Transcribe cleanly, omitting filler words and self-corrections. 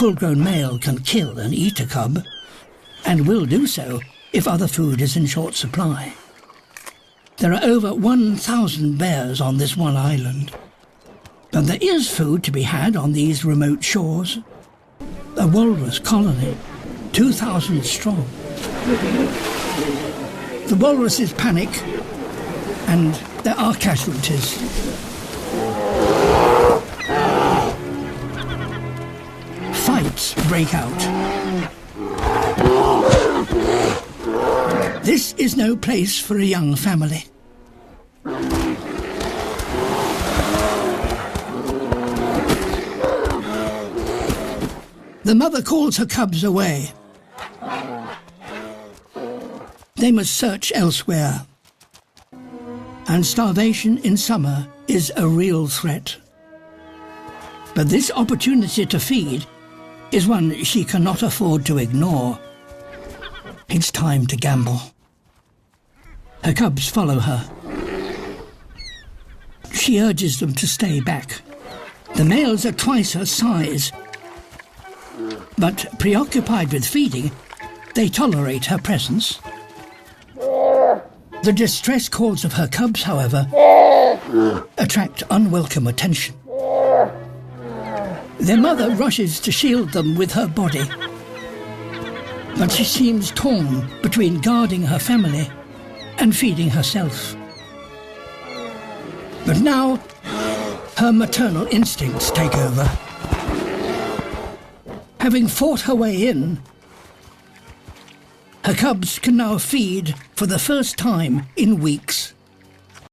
full-grown male can kill and eat a cub, and will do so if other food is in short supply. There are over 1,000 bears on this one island, but there is food to be had on these remote shores. A walrus colony, 2,000 strong. The walruses panic, and there are casualties. Fights break out. This is no place for a young family. The mother calls her cubs away. They must search elsewhere. And starvation in summer is a real threat. But this opportunity to feed is one she cannot afford to ignore. It's time to gamble. Her cubs follow her. She urges them to stay back. The males are twice her size, but preoccupied with feeding, they tolerate her presence. The distress calls of her cubs, however, attract unwelcome attention. Their mother rushes to shield them with her body, but she seems torn between guarding her family and feeding herself. But now, her maternal instincts take over. Having fought her way in, her cubs can now feed for the first time in weeks.